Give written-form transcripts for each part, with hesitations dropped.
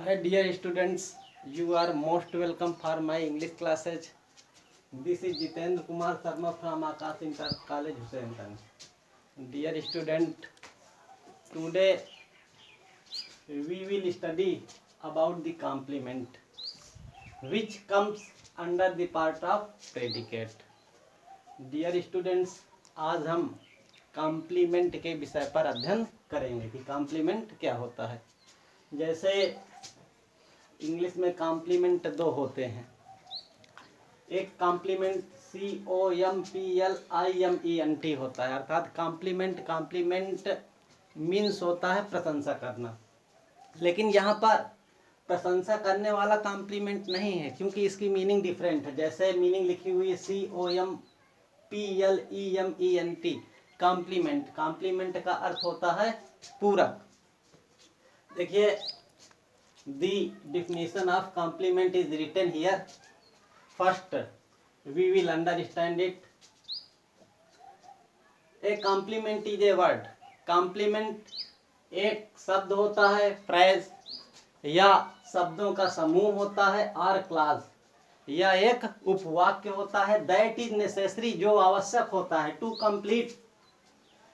Hi dear students, you are most welcome for my English classes. This is Jitendra Kumar Sharma from Akash Inter College, Husainganj. Dear student, today we will study about the complement, which comes under the part of predicate. Dear students, आज हम complement के विषय पर अध्ययन करेंगे कि complement क्या होता है। जैसे इंग्लिश में कॉम्प्लीमेंट दो होते हैं। एक कॉम्प्लीमेंट COMPLIMENT होता है, अर्थात कॉम्प्लीमेंट मीन्स होता है प्रशंसा करना, लेकिन यहाँ पर प्रशंसा करने वाला कॉम्प्लीमेंट नहीं है, क्योंकि इसकी मीनिंग डिफरेंट है। जैसे मीनिंग लिखी हुई है COMPLEMENT, कॉम्प्लीमेंट का अर्थ होता है पूरक। देखिए, the definition of complement is written here. First we will understand it. A complement is a word. complement एक शब्द होता है, फ्रेज या शब्दों का समूह होता है, और क्लास या एक उपवाक्य होता है, दैट इज नेसेसरी जो आवश्यक होता है, टू कंप्लीट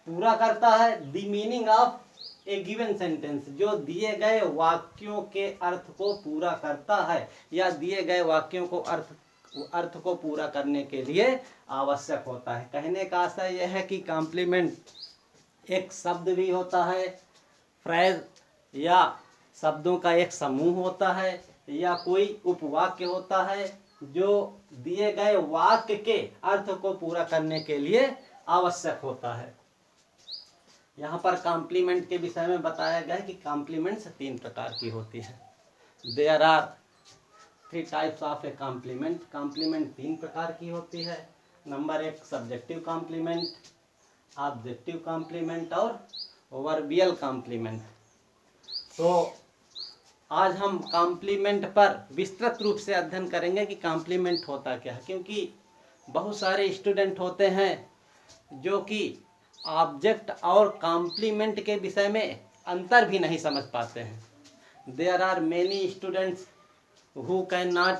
पूरा करता है, the meaning of A given sentence जो दिए गए वाक्यों के अर्थ को पूरा करता है या दिए गए वाक्यों को अर्थ को पूरा करने के लिए आवश्यक होता है। कहने का आशय यह है कि कॉम्प्लीमेंट एक शब्द भी होता है, फ्रेज या शब्दों का एक समूह होता है, या कोई उपवाक्य होता है जो दिए गए वाक्य के अर्थ को पूरा करने के लिए आवश्यक होता है। यहाँ पर कॉम्प्लीमेंट के विषय में बताया गया है कि कॉम्प्लीमेंट्स 3 प्रकार की होती है। There are 3 types of a complement. Complement 3 प्रकार की होती है। Number 1 subjective complement, objective complement और वर्बियल कॉम्प्लीमेंट। तो आज हम कॉम्प्लीमेंट पर विस्तृत रूप से अध्ययन करेंगे कि कॉम्प्लीमेंट होता क्या है, क्योंकि बहुत सारे स्टूडेंट होते हैं जो कि ऑब्जेक्ट और कॉम्प्लीमेंट के विषय में अंतर भी नहीं समझ पाते हैं। There are many students who can not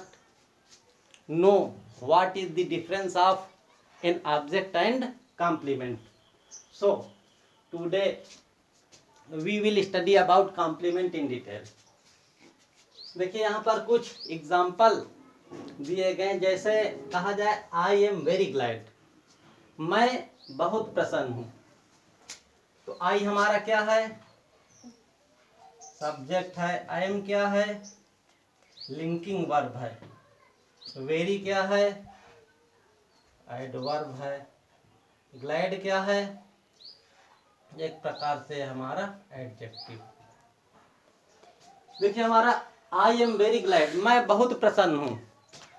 know what is the difference of an object and complement. So today we will study about complement in detail. देखिए, यहाँ पर कुछ एग्जाम्पल दिए गए। जैसे कहा जाए आई एम वेरी ग्लैड, मैं बहुत प्रसन्न हूँ। तो आई हमारा क्या है? सब्जेक्ट है। आई एम क्या है? लिंकिंग वर्ब है। वेरी क्या है? एडवर्ब है। ग्लैड क्या है? एक प्रकार से हमारा एडजेक्टिव। देखिए, हमारा आई एम वेरी ग्लैड, मैं बहुत प्रसन्न हूँ।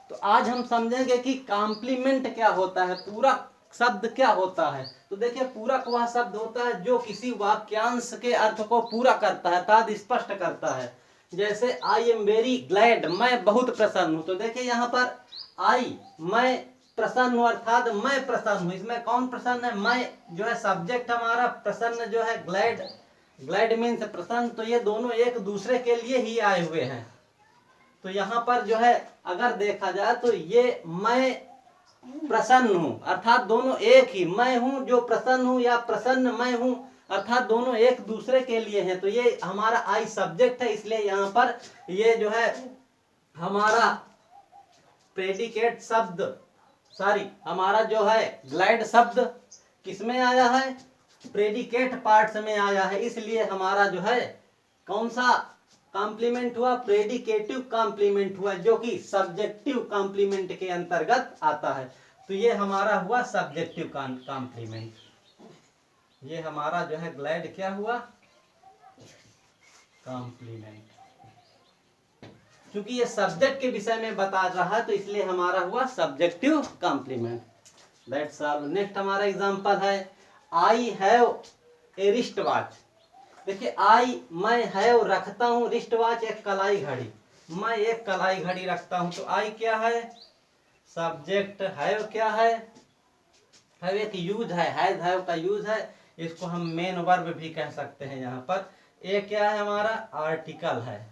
तो आज हम समझेंगे कि कॉम्प्लीमेंट क्या होता है, पूरक शब्द क्या होता है। तो देखिए, पूरक वह शब्द होता है जो किसी वाक्यांश के अर्थ को पूरा करता है, अर्थात स्पष्ट करता है। जैसे आई एम वेरी ग्लैड, मैं बहुत प्रसन्न हूँ। तो देखिए, यहाँ पर आई, मैं प्रसन्न हूँ, अर्थात मैं प्रसन्न हूँ। इसमें कौन प्रसन्न है? मैं जो है सब्जेक्ट हमारा, प्रसन्न जो है ग्लैड, ग्लैड मीन्स प्रसन्न। तो ये दोनों एक दूसरे के लिए ही आए हुए हैं। तो यहाँ पर जो है अगर देखा जाए तो ये मैं प्रसन्न हूँ, अर्थात दोनों एक ही। मैं हूँ जो प्रसन्न हूँ, या प्रसन्न मैं हूँ, अर्थात दोनों एक दूसरे के लिए हैं। तो ये हमारा आई सब्जेक्ट है, इसलिए यहाँ पर ये जो है हमारा प्रेडिकेट शब्द, हमारा जो है ग्लैड शब्द किसमें आया है? प्रेडिकेट पार्ट्स में आया है। इसलिए हमारा जो है कौन सा कॉम्प्लीमेंट हुआ? प्रेडिकेटिव कॉम्प्लीमेंट हुआ, जो कि सब्जेक्टिव कॉम्प्लीमेंट के अंतर्गत आता है। तो ये हमारा हुआ सब्जेक्टिव कॉम्प्लीमेंट। ये हमारा जो है ग्लैड क्या हुआ? कॉम्प्लीमेंट। क्योंकि ये सब्जेक्ट के विषय में बता रहा है, तो इसलिए हमारा हुआ subjective complement. That's all. Next हमारा एग्जांपल है I have a wrist watch. देखिए, आई मैं हैव रखता हूँ, रिस्ट वॉच एक कलाई घड़ी, मैं एक कलाई घड़ी रखता हूँ। तो आई क्या है? सब्जेक्ट। हैव क्या है? हैव एक यूज है, हैव का यूज है। इसको हम मेन वर्ब भी कह सकते हैं। यहाँ पर ए क्या है? हमारा आर्टिकल है।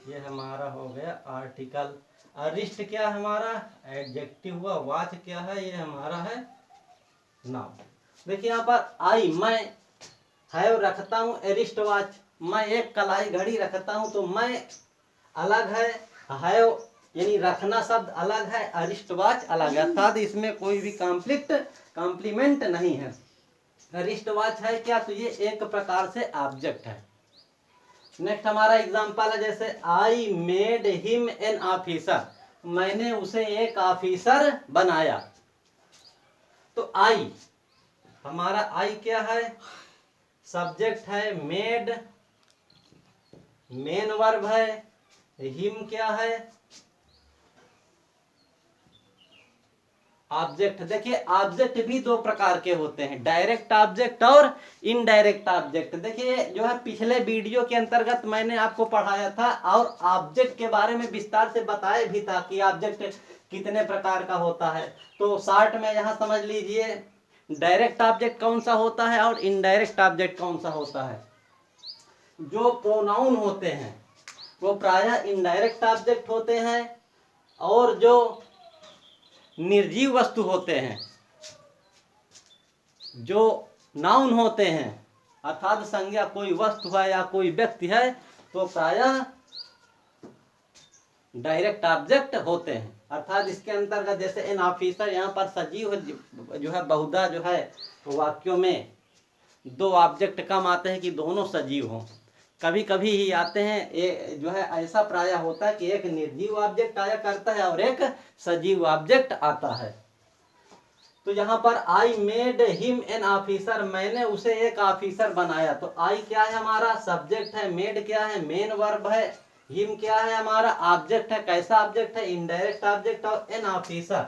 ये हमारा हो गया आर्टिकल। अरिस्ट क्या है हमारा? एडजेक्टिव हुआ। वॉच क्या है? ये हमारा है नाउन। देखिए यहाँ पर आई, मैं हैव रखता हूँ एरिस्ट वॉच, मैं एक कलाई घड़ी रखता हूँ, तो मैं अलग है, हैव यानी रखना शब्द अलग है, अरिस्ट वॉच अलग है, अर्थात इसमें कोई भी कॉम्प्लीमेंट नहीं है। अरिस्ट वॉच है क्या? तो ये एक प्रकार से ऑब्जेक्ट है। नेक्स्ट हमारा एग्जांपल है, जैसे I made him an officer, मैंने उसे एक ऑफिसर बनाया। तो आई, हमारा आई क्या है? सब्जेक्ट है, मेड मेन वर्ब है, हिम क्या है? ऑब्जेक्ट। देखिए ऑब्जेक्ट भी दो प्रकार के होते हैं, डायरेक्ट ऑब्जेक्ट और इनडायरेक्ट ऑब्जेक्ट। देखिए जो है पिछले वीडियो के अंतर्गत मैंने आपको पढ़ाया था और ऑब्जेक्ट के बारे में विस्तार से बताया भी था कि ऑब्जेक्ट कितने प्रकार का होता है। तो शॉर्ट में यहाँ समझ लीजिए डायरेक्ट ऑब्जेक्ट कौन सा होता है और इनडायरेक्ट ऑब्जेक्ट कौन सा होता है। जो प्रोनाउन होते हैं वो प्रायः इनडायरेक्ट ऑब्जेक्ट होते हैं, और जो निर्जीव वस्तु होते हैं, जो नाउन होते हैं, अर्थात संज्ञा कोई वस्तु है या कोई व्यक्ति है, तो प्रायः डायरेक्ट ऑब्जेक्ट होते हैं। अर्थात इसके अंतर्गत जैसे एन ऑफिसर, यहाँ पर सजीव जो है बहुधा जो है वाक्यों में दो ऑब्जेक्ट कम आते हैं कि दोनों सजीव हों, कभी कभी ही आते हैं। ये जो है ऐसा प्रायः होता है कि एक निर्जीव ऑब्जेक्ट आया करता है और एक सजीव ऑब्जेक्ट आता है। तो यहाँ पर I made him an officer, मैंने उसे एक ऑफिसर बनाया। तो आई क्या है? हमारा सब्जेक्ट है, मेड क्या है? मेन वर्ब है, हिम क्या है? हमारा ऑब्जेक्ट है। कैसा ऑब्जेक्ट है? Indirect object. और एन ऑफिसर,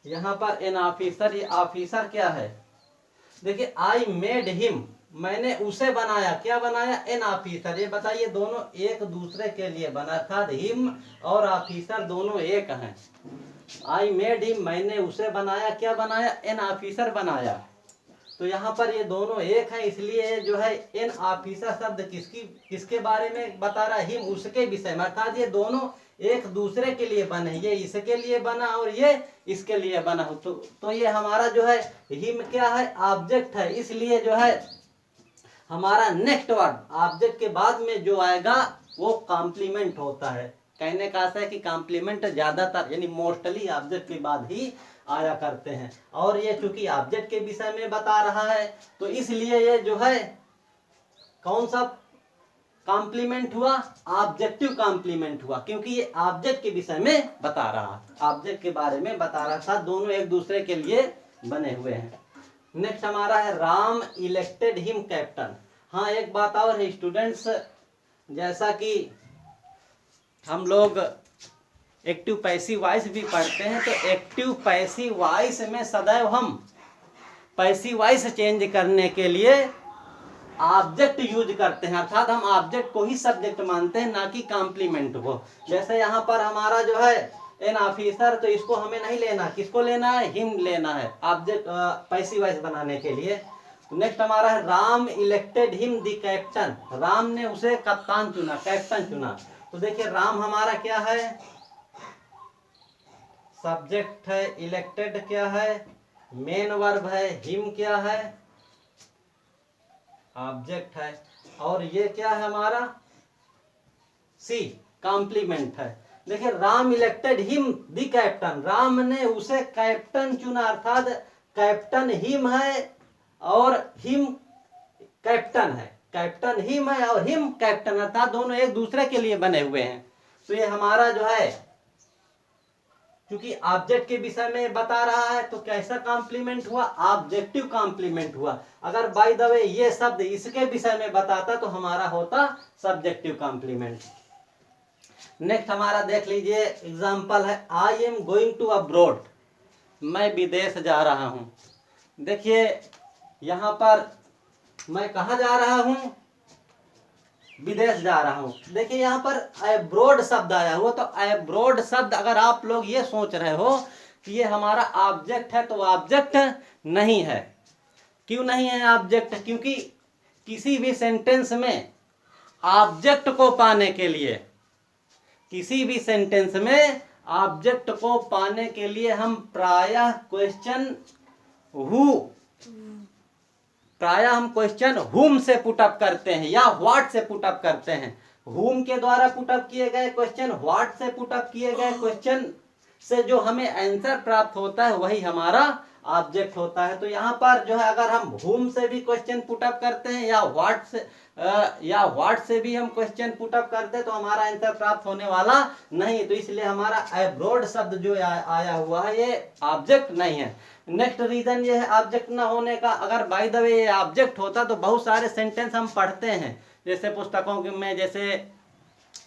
यहाँ पर एन ऑफिसर, ये ऑफिसर क्या है? देखिए आई मेड हिम, मैंने उसे बनाया। क्या बनाया? An officer. ये बताइए दोनों एक दूसरे के लिए बना, अर्थात हिम और ऑफिसर दोनों एक हैं। आई मेड हिम, मैंने उसे बनाया। क्या बनाया? एन ऑफिसर बनाया। तो यहाँ पर ये दोनों एक हैं, इसलिए जो है एन ऑफिसर शब्द किसके बारे में बता रहा है? हिम, उसके विषय में। अर्थात ये दोनों एक दूसरे के लिए बने, ये इसके लिए बना और ये इसके लिए बना हो। तो ये हमारा जो है हिम क्या है? ऑब्जेक्ट है, इसलिए जो है हमारा नेक्स्ट वर्ड ऑब्जेक्ट के बाद में जो आएगा वो कॉम्प्लीमेंट होता है। कहने का आशा है कि कॉम्प्लीमेंट ज्यादातर यानी मोस्टली ऑब्जेक्ट के बाद ही आया करते हैं, और ये चूंकि ऑब्जेक्ट के विषय में बता रहा है तो इसलिए ये जो है कौन सा कॉम्प्लीमेंट हुआ? ऑब्जेक्टिव कॉम्प्लीमेंट हुआ, क्योंकि ये ऑब्जेक्ट के विषय में बता रहा, ऑब्जेक्ट के बारे में बता रहा था। दोनों एक दूसरे के लिए बने हुए हैं। नेक्स्ट हमारा है राम इलेक्टेड हिम कैप्टन। हाँ एक बात और है स्टूडेंट्स, जैसा कि हम लोग एक्टिव पैसिव वॉइस भी पढ़ते हैं, तो एक्टिव पैसिव वॉइस में सदैव हम पैसिव वॉइस चेंज करने के लिए ऑब्जेक्ट यूज करते हैं, अर्थात हम ऑब्जेक्ट को ही सब्जेक्ट मानते हैं, ना कि कॉम्प्लीमेंट को। जैसे यहाँ पर हमारा जो है एन ऑफिसर, तो इसको हमें नहीं लेना, किसको लेना है? हिम लेना है ऑब्जेक्ट पैसिव वॉइस बनाने के लिए। नेक्स्ट हमारा है Ram elected him the captain, Ram ने उसे कप्तान चुना, कैप्टन चुना। तो देखिए राम हमारा क्या है? सब्जेक्ट है, इलेक्टेड क्या है? मेन वर्ब है, हिम क्या है? ऑब्जेक्ट है, और ये क्या है हमारा? सी कॉम्प्लीमेंट है। देखिए Ram elected him the captain, Ram ने उसे कैप्टन चुना, अर्थात कैप्टन हिम है और हिम कैप्टन है, कैप्टन हिम है और हिम कैप्टन, अर्थात दोनों एक दूसरे के लिए बने हुए हैं। तो ये हमारा जो है क्योंकि ऑब्जेक्ट के विषय में बता रहा है तो कैसा कॉम्प्लीमेंट हुआ? ऑब्जेक्टिव कॉम्प्लीमेंट हुआ। अगर बाय द वे ये शब्द इसके विषय में बताता तो हमारा होता सब्जेक्टिव कॉम्प्लीमेंट। नेक्स्ट हमारा देख लीजिए एग्जांपल है, I am going to abroad, मैं विदेश जा रहा हूं। देखिए यहां पर मैं कहा जा रहा हूं? विदेश जा रहा हूं। देखिए यहाँ पर अब्रॉड शब्द आया हुआ, तो अब्रॉड शब्द अगर आप लोग ये सोच रहे हो कि ये हमारा ऑब्जेक्ट है, तो ऑब्जेक्ट नहीं है। क्यों नहीं है ऑब्जेक्ट? क्योंकि किसी भी सेंटेंस में ऑब्जेक्ट को पाने के लिए किसी भी सेंटेंस में ऑब्जेक्ट को पाने के लिए हम प्रायः क्वेश्चन हुम से पुटअप करते हैं या व्हाट से पुटअप करते हैं। हुम के द्वारा पुटअप किए गए क्वेश्चन, व्हाट से पुटअप किए गए क्वेश्चन से जो हमें आंसर प्राप्त होता है वही हमारा ऑब्जेक्ट होता है। तो यहाँ पर जो है अगर हम हुम से भी क्वेश्चन पुटअप करते हैं या व्हाट से भी हम क्वेश्चन पुटअप करते हैं तो हमारा आंसर प्राप्त होने वाला नहीं। तो इसलिए हमारा अब्रोड शब्द जो आया हुआ है ये ऑब्जेक्ट नहीं है। नेक्स्ट रीजन ये है ऑब्जेक्ट ना होने का। अगर बाय द वे ये ऑब्जेक्ट होता तो बहुत सारे सेंटेंस हम पढ़ते हैं जैसे पुस्तकों में, जैसे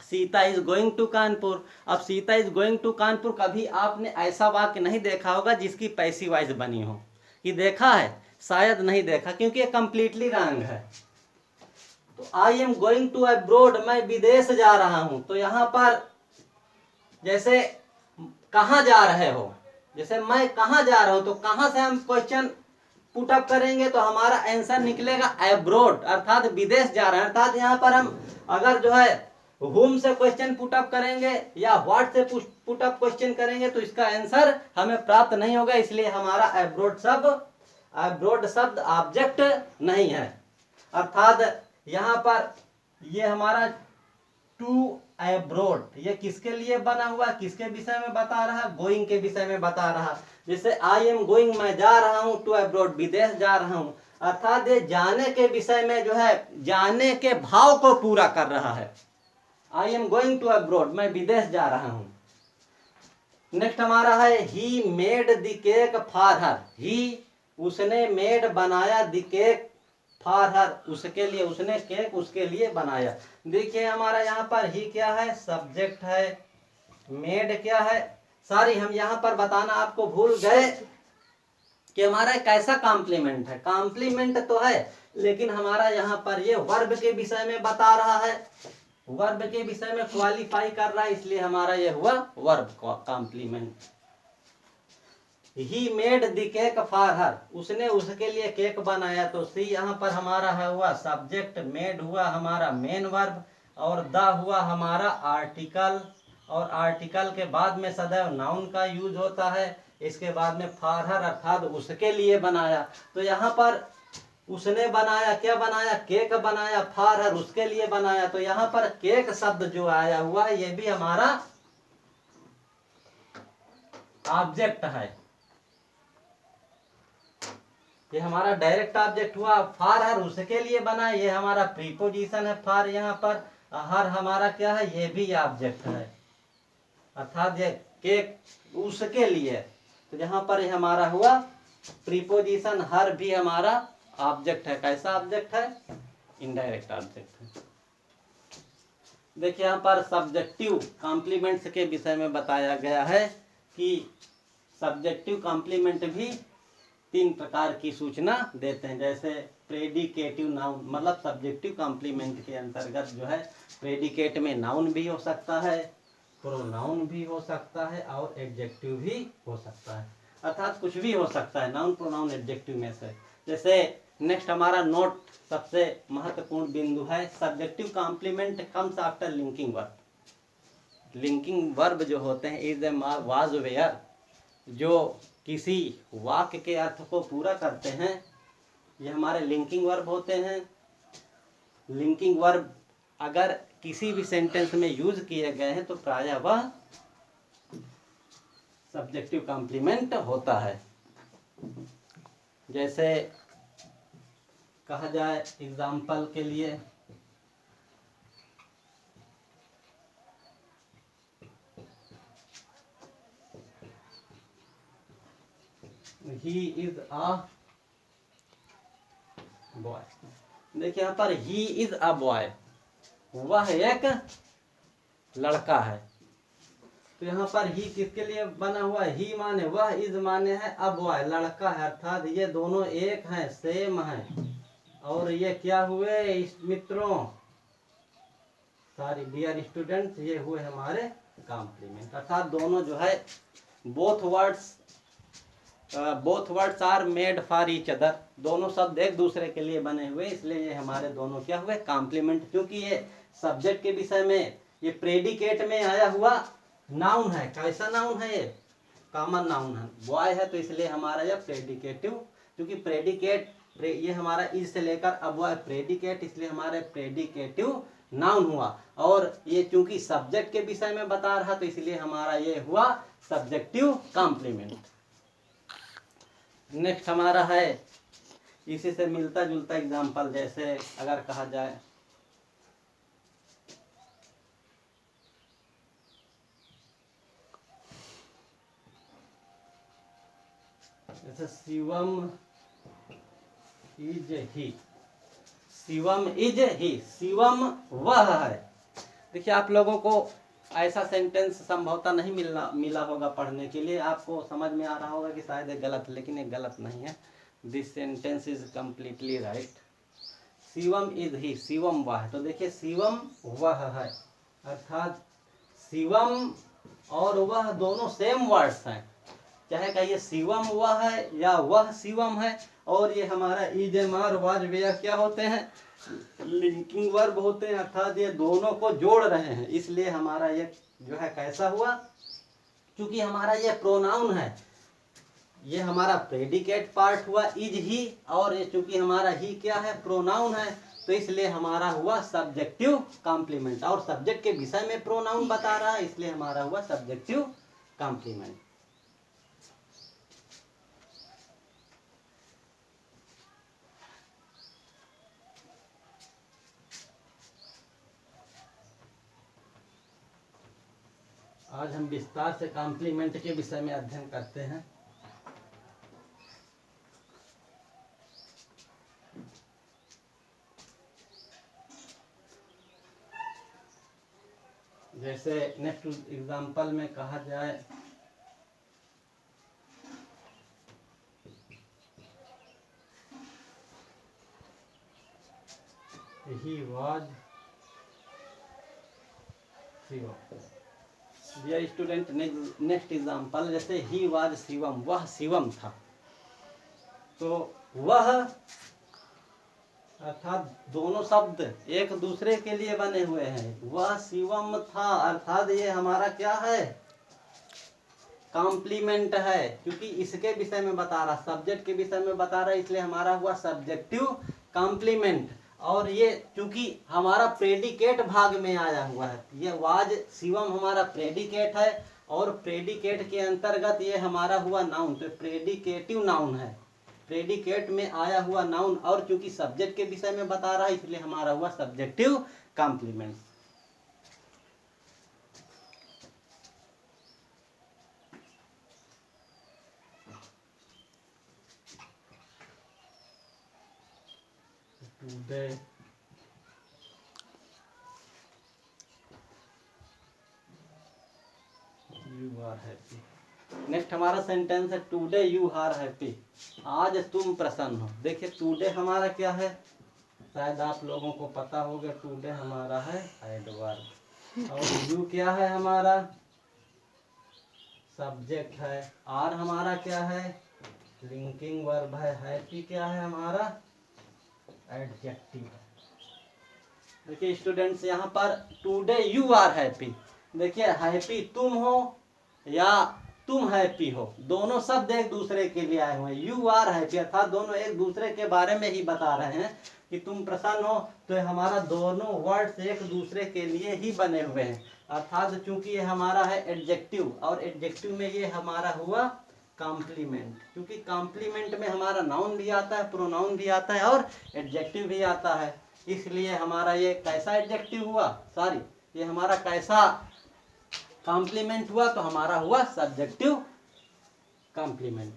Sita is going to Kanpur. अब Sita is going to Kanpur, कभी आपने ऐसा वाक्य नहीं देखा होगा जिसकी पैसिव वॉइस बनी हो। कि देखा है? शायद नहीं देखा, क्योंकि ये कंप्लीटली रॉन्ग है। तो I am going to abroad, मैं विदेश जा रहा हूं। तो यहां पर जैसे कहां जा रहे हो, जैसे मैं कहां जा रहा हूं, तो कहां से हम क्वेश्चन पुटअप करेंगे तो हमारा आंसर निकलेगा अब्रोड, अर्थात विदेश जा रहे हैं। अर्थात यहाँ पर हम अगर जो है होम से क्वेश्चन पुटअप करेंगे या व्हाट से पुटअप क्वेश्चन करेंगे तो इसका आंसर हमें प्राप्त नहीं होगा। इसलिए हमारा अब्रोड शब्द ऑब्जेक्ट नहीं है। अर्थात यहाँ पर ये हमारा टू अब्रोड, ये किसके लिए बना हुआ, किसके विषय में बता रहा, गोइंग के विषय में बता रहा। जैसे आई एम गोइंग, मैं जा रहा हूं, टू अब्रोड, विदेश जा रहा हूं। अर्थात ये जाने के विषय में जो है जाने के भाव को पूरा कर रहा है। I am going to abroad, मैं विदेश जा रहा हूं। नेक्स्ट हमारा है he made the cake for her. He, उसने, मेड, बनाया, द केक फॉर हर, उसके लिए, उसने केक उसके लिए बनाया। देखिए हमारा यहाँ पर ही क्या है, सब्जेक्ट है। मेड क्या है, सॉरी हम यहाँ पर बताना आपको भूल गए कि हमारा कैसा कॉम्प्लीमेंट है। कॉम्प्लीमेंट तो है लेकिन हमारा यहाँ पर ये वर्ब के विषय में बता रहा है, वर्ब के विषय में क्वालिफाई कर रहा है, इसलिए हमारा ये हुआ verb complement. He made the cake for her, उसने उसके लिए केक बनाया। तो सी यहाँ पर हमारा है हुआ सब्जेक्ट, मेड हुआ हमारा मेन वर्ब और द हुआ हमारा आर्टिकल। और आर्टिकल के बाद में सदैव नाउन का यूज होता है। इसके बाद में फॉर हर अर्थात उसके लिए बनाया। तो यहाँ पर उसने बनाया, क्या बनाया, केक बनाया, फॉर हर उसके लिए बनाया। तो यहाँ पर केक शब्द जो आया हुआ है ये भी हमारा ऑब्जेक्ट है, ये हमारा डायरेक्ट ऑब्जेक्ट हुआ। फॉर हर उसके लिए बना, ये हमारा प्रीपोजिशन है फॉर। यहाँ पर हर हमारा क्या है, ये भी ऑब्जेक्ट है, अर्थात ये केक उसके लिए। तो यहाँ पर ये हमारा हुआ प्रीपोजिशन हर भी हमारा ऑब्जेक्ट है। कैसा ऑब्जेक्ट है, इनडायरेक्ट ऑब्जेक्ट है। देखिए यहाँ पर सब्जेक्टिव कॉम्प्लीमेंट्स के विषय में बताया गया है कि सब्जेक्टिव कॉम्प्लीमेंट भी 3 प्रकार की सूचना देते हैं। जैसे प्रेडिकेटिव नाउन, मतलब सब्जेक्टिव कॉम्प्लीमेंट के अंतर्गत जो है प्रेडिकेट में नाउन भी हो सकता है, प्रोनाउन भी हो सकता है और एडजेक्टिव भी हो सकता है। अर्थात कुछ भी हो सकता है नाउन, प्रोनाउन, एडजेक्टिव में से। जैसे नेक्स्ट हमारा नोट सबसे महत्वपूर्ण बिंदु है, subjective complement comes after linking verb. Linking verb जो होते हैं इज ए वाज वेयर, जो किसी वाक्य के अर्थ को पूरा करते हैं, ये हमारे लिंकिंग वर्ब होते हैं। लिंकिंग वर्ब अगर किसी भी सेंटेंस में यूज किए गए हैं तो प्रायः वह सब्जेक्टिव कॉम्प्लीमेंट होता है। जैसे कहा जाए एग्जाम्पल के लिए, ही इज अ बॉय। देखिए यहाँ पर ही इज अ बॉय, वह एक लड़का है। तो यहाँ पर ही किसके लिए बना हुआ है, ही माने वह, इज माने है अ बॉय, लड़का है। अर्थात ये दोनों एक हैं, सेम हैं। और ये क्या हुए इस मित्रों, सॉरी डियर स्टूडेंट्स, ये हुए हमारे कॉम्प्लीमेंट। अर्थात दोनों जो है both words are made for each other, दोनों शब्द एक दूसरे के लिए बने हुए, इसलिए ये हमारे दोनों क्या हुए कॉम्प्लीमेंट। क्योंकि ये सब्जेक्ट के विषय में ये प्रेडिकेट में आया हुआ नाउन है। कैसा नाउन है? ये कॉमन नाउन है। बॉय है तो इसलिए हमारा यह प्रेडिकेटिव, क्योंकि प्रेडिकेट ये हमारा इज से लेकर अब हुआ प्रेडिकेट, इसलिए हमारा प्रेडिकेटिव नाउन हुआ। और ये चूंकि सब्जेक्ट के विषय में बता रहा तो इसलिए हमारा ये हुआ सब्जेक्टिव कॉम्प्लीमेंट। नेक्स्ट हमारा है इसी से मिलता जुलता एग्जाम्पल, जैसे अगर कहा जाए जैसे Shivam is he. Shivam is he, Shivam वह है। देखिए आप लोगों को ऐसा सेंटेंस संभवतः नहीं मिला होगा पढ़ने के लिए, आपको समझ में आ रहा होगा कि शायद ये गलत, लेकिन ये गलत नहीं है। This sentence is completely right. Shivam is he, Shivam वह है। तो देखिए शिवम वह है, अर्थात शिवम और वह दोनों सेम वर्ड्स हैं। चाहे कहिए शिवम वह है या वह शिवम है। और ये हमारा is am are was were क्या होते हैं? लिंकिंग वर्ब होते हैं, अर्थात ये दोनों को जोड़ रहे हैं। इसलिए हमारा ये जो है कैसा हुआ? क्योंकि हमारा ये प्रोनाउन है, ये हमारा प्रेडिकेट पार्ट हुआ इज ही, और ये चूंकि हमारा ही क्या है? प्रोनाउन है, तो इसलिए हमारा हुआ सब्जेक्टिव कॉम्प्लीमेंट। और सब्जेक्ट के विषय में प्रोनाउन बता रहा है, इसलिए हमारा हुआ सब्जेक्टिव कॉम्प्लीमेंट। आज हम विस्तार से कॉम्प्लीमेंट के विषय में अध्ययन करते हैं। जैसे नेक्स्ट एग्जांपल में कहा जाए he was Shivam. Dear student, next example जैसे ही वाज शिवम, वह शिवम था। तो वह अर्थात दोनों शब्द एक दूसरे के लिए बने हुए हैं। वह शिवम था, अर्थात ये हमारा क्या है? कॉम्प्लीमेंट है, क्योंकि इसके विषय में बता रहा, सब्जेक्ट के विषय में बता रहा, इसलिए हमारा हुआ सब्जेक्टिव कॉम्प्लीमेंट। और ये चूंकि हमारा प्रेडिकेट भाग में आया हुआ है, ये वाज शिवम हमारा प्रेडिकेट है, और प्रेडिकेट के अंतर्गत ये हमारा हुआ नाउन, तो प्रेडिकेटिव नाउन है, प्रेडिकेट में आया हुआ नाउन। और चूंकि सब्जेक्ट के विषय में बता रहा है, इसलिए हमारा हुआ subjective complement. Today you are happy. Next हमारा सेंटेंस है टुडे यू आर हैप्पी, आज तुम प्रसन्न हो। देखिए टुडे हमारा क्या है? शायद आप लोगों को पता होगा, टुडे हमारा है एडवर्ब, और यू क्या है? हमारा सब्जेक्ट है। आर हमारा क्या है? लिंकिंग वर्ब है। हैप्पी क्या है? हमारा एडजेक्टिव है। देखिए स्टूडेंट्स, यहाँ पर टुडे यू आर हैप्पी, देखिए हैप्पी तुम हो या तुम हैप्पी हो, दोनों शब्द एक दूसरे के लिए आए हुए हैं। यू आर हैप्पी अर्थात दोनों एक दूसरे के बारे में ही बता रहे हैं कि तुम प्रसन्न हो, तो हमारा दोनों वर्ड्स एक दूसरे के लिए ही बने हुए हैं। अर्थात चूंकि ये हमारा है एडजेक्टिव, और एडजेक्टिव में ये हमारा हुआ कॉम्प्लीमेंट, क्योंकि कॉम्प्लीमेंट में हमारा नाउन भी आता है, प्रोनाउन भी आता है, और एडजेक्टिव भी आता है। इसलिए हमारा ये कैसा एडजेक्टिव हुआ? सॉरी, ये हमारा कैसा कॉम्प्लीमेंट हुआ? तो हमारा हुआ सब्जेक्टिव कॉम्प्लीमेंट।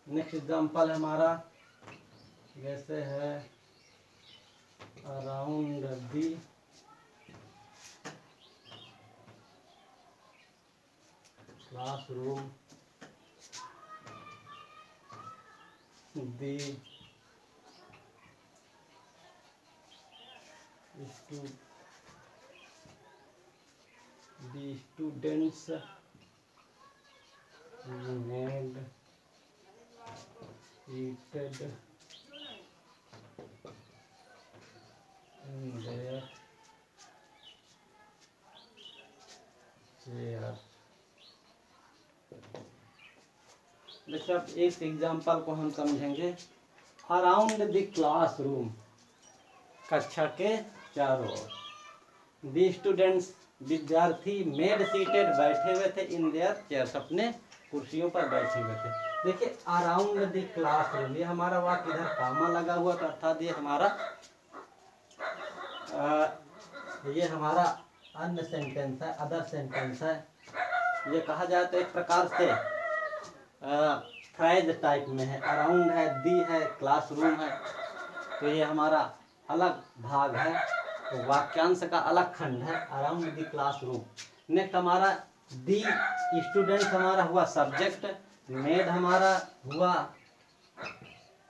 नेक्स्ट एग्जांपल हमारा जैसे है around the classroom, the students made seated in their chairs। देखिए अब इस एग्जाम्पल को हम समझेंगे। अराउंड द क्लासरूम, कक्षा के चारों ओर, द स्टूडेंट्स, विद्यार्थी, मेड सीटेड, बैठे हुए थे, इन देयर चेयर्स, अपने कुर्सियों पर बैठे हुए थे। देखिए अराउंड द क्लासरूम, ये हमारा वाक्य इधर कामा लगा हुआ था, अर्थात ये हमारा अन्य सेंटेंस है, अदर सेंटेंस है। ये कहा जाए तो एक प्रकार से फ्रेज टाइप में है। अराउंड है, दी है, क्लासरूम है, तो ये हमारा अलग भाग है, तो वाक्यांश का अलग खंड है, अराउंड द क्लासरूम। नेक्स्ट हमारा दी स्टूडेंट हमारा हुआ सब्जेक्ट, मेड हमारा हुआ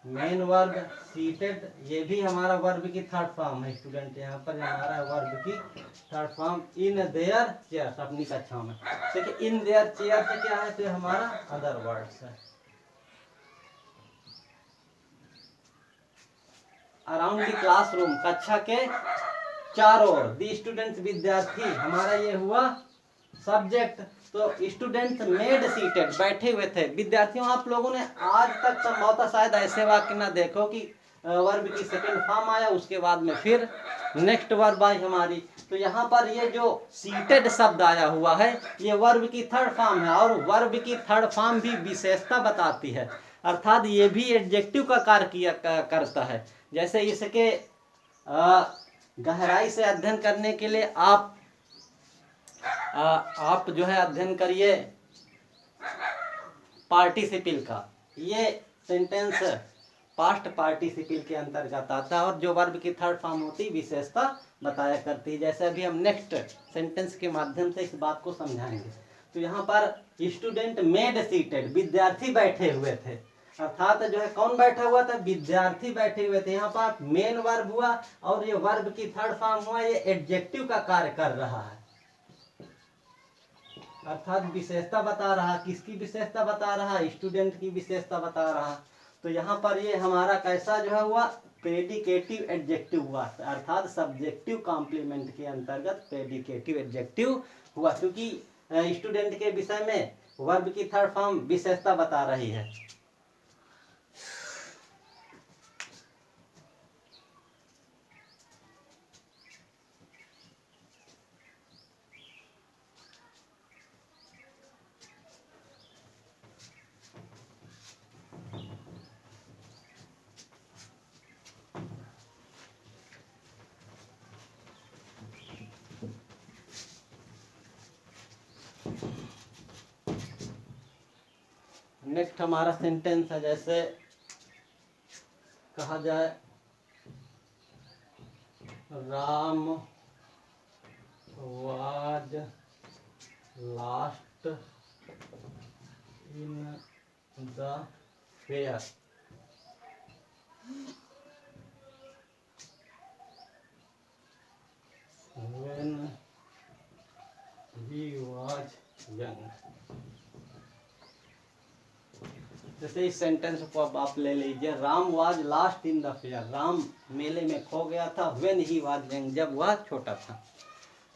मेन वर्ब, सीटेड ये भी हमारा वर्ब की थर्ड फॉर्म है। स्टूडेंट यहाँ पर हमारा वर्ब की third form, in their chairs, अपनी कक्षाओं में। देखिए इन देयर चेयर से क्या है, तो हमारा अदर वर्ड्स है। अराउंड द क्लासरूम, कक्षा के चारों ओर, दी स्टूडेंट्स, विद्यार्थी, हमारा ये हुआ सब्जेक्ट। तो स्टूडेंट्स मेड सीटेड, बैठे हुए थे। विद्यार्थियों, आप लोगों ने आज तक संभवतः शायद ऐसे वाक्य ना देखो कि वर्ब की सेकंड फॉर्म आया, उसके बाद में फिर नेक्स्ट वर्ब आई हमारी। तो यहाँ पर ये जो सीटेड शब्द आया हुआ है, ये वर्ब की थर्ड फॉर्म है, और वर्ब की थर्ड फॉर्म भी विशेषता बताती है, अर्थात ये भी एडजेक्टिव का कार्य करता है। जैसे इसके गहराई से अध्ययन करने के लिए आप जो है अध्ययन करिए पार्टिसिपल का। ये सेंटेंस पास्ट पार्टिसिपल के अंतर्गत आता है, और जो वर्ब की थर्ड फॉर्म होती विशेषता बताया करती है। जैसे अभी हम नेक्स्ट सेंटेंस के माध्यम से इस बात को समझाएंगे। तो यहाँ पर स्टूडेंट मेड सीटेड, विद्यार्थी बैठे हुए थे, अर्थात जो है कौन बैठा हुआ था, विद्यार्थी बैठे हुए थे। यहाँ पर मेन वर्ब हुआ, और ये वर्ब की थर्ड फॉर्म हुआ, ये एडजेक्टिव का कार्य कर रहा है, अर्थात विशेषता बता रहा। किसकी विशेषता बता रहा, स्टूडेंट की विशेषता बता रहा। तो यहाँ पर ये हमारा कैसा जो है हुआ, प्रेडिकेटिव एडजेक्टिव हुआ, अर्थात सब्जेक्टिव कॉम्प्लीमेंट के अंतर्गत प्रेडिकेटिव एडजेक्टिव हुआ, क्योंकि स्टूडेंट के विषय में वर्ब की थर्ड फॉर्म विशेषता बता रही है। नेक्स्ट हमारा सेंटेंस है, जैसे कहा जाए Ram was last in the fair. When he was young। जैसे इस सेंटेंस को अब आप ले लीजिए, Ram was last in the fair, Ram मेले में खो गया था, व्हेन ही वाज यंग, जब वह छोटा था।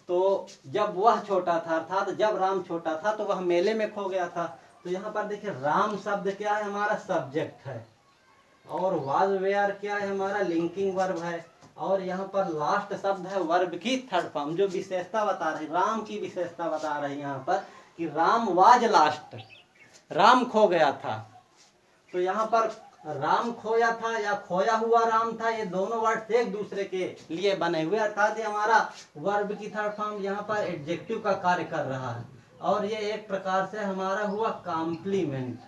तो जब वह छोटा था, अर्थात जब राम छोटा था तो वह मेले में खो गया था। तो यहाँ पर देखिए राम शब्द क्या है, हमारा सब्जेक्ट है, और वाज वेयर क्या है, हमारा लिंकिंग वर्ब है, और यहाँ पर लास्ट शब्द है वर्ब की थर्ड फॉर्म, जो विशेषता बता रही, राम की विशेषता बता रही यहाँ पर कि राम वाज लास्ट, राम खो गया था। तो यहाँ पर राम खोया था या खोया हुआ राम था, ये दोनों वर्ड एक दूसरे के लिए बने हुए, अर्थात ये हमारा वर्ब की थर्ड फॉर्म यहाँ पर एडजेक्टिव का कार्य कर रहा है, और ये एक प्रकार से हमारा हुआ कॉम्प्लीमेंट।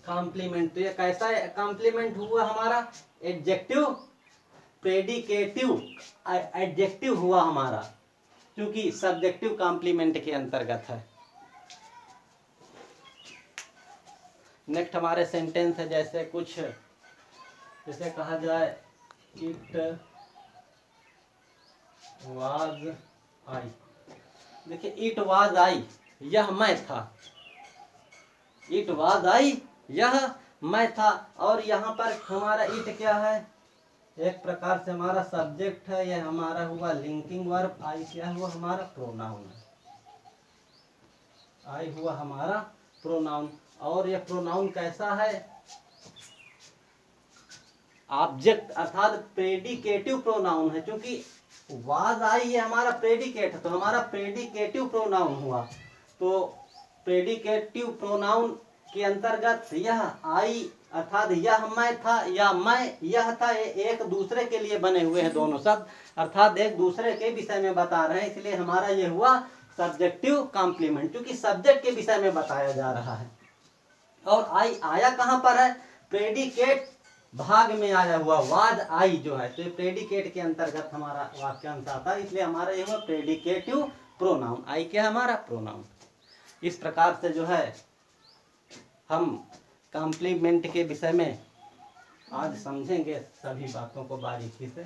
कॉम्प्लीमेंट, तो ये कैसा कॉम्प्लीमेंट हुआ, हमारा एडजेक्टिव प्रेडिकेटिव एडजेक्टिव हुआ हमारा, क्योंकि सब्जेक्टिव कॉम्प्लीमेंट के अंतर्गत है। नेक्स्ट हमारे सेंटेंस है, जैसे कुछ जैसे कहा जाए इट वाज आई। देखिए इट वाज आई, यह मैं था। इट वाज आई, यह मैं था। और यहाँ पर हमारा इट क्या है, एक प्रकार से हमारा सब्जेक्ट है, यह हमारा हुआ लिंकिंग वर्ब। आई क्या हुआ, हमारा प्रोनाउन है। आई हुआ हमारा प्रोनाउन। और यह प्रोनाउन कैसा है, ऑब्जेक्ट अर्थात प्रेडिकेटिव प्रोनाउन है। क्योंकि वाज आई ये हमारा प्रेडिकेट है, तो हमारा प्रेडिकेटिव प्रोनाउन हुआ। तो प्रेडिकेटिव प्रोनाउन के अंतर्गत यह आई अर्थात यह मैं था या मैं यह था, ये एक दूसरे के लिए बने हुए हैं दोनों शब्द, अर्थात एक दूसरे के विषय में बता रहे हैं। इसलिए हमारा यह हुआ सब्जेक्टिव कॉम्प्लीमेंट, क्योंकि सब्जेक्ट के विषय में बताया जा रहा है। और आई आया कहाँ पर है, प्रेडिकेट भाग में आया हुआ वाज आई जो है, तो प्रेडिकेट के अंतर्गत हमारा वाक्यांश आता है। इसलिए हमारा यह प्रेडिकेटिव प्रोनाउन, आई क्या हमारा प्रोनाउन। इस प्रकार से जो है हम कॉम्प्लीमेंट के विषय में आज समझेंगे सभी बातों को बारीकी से।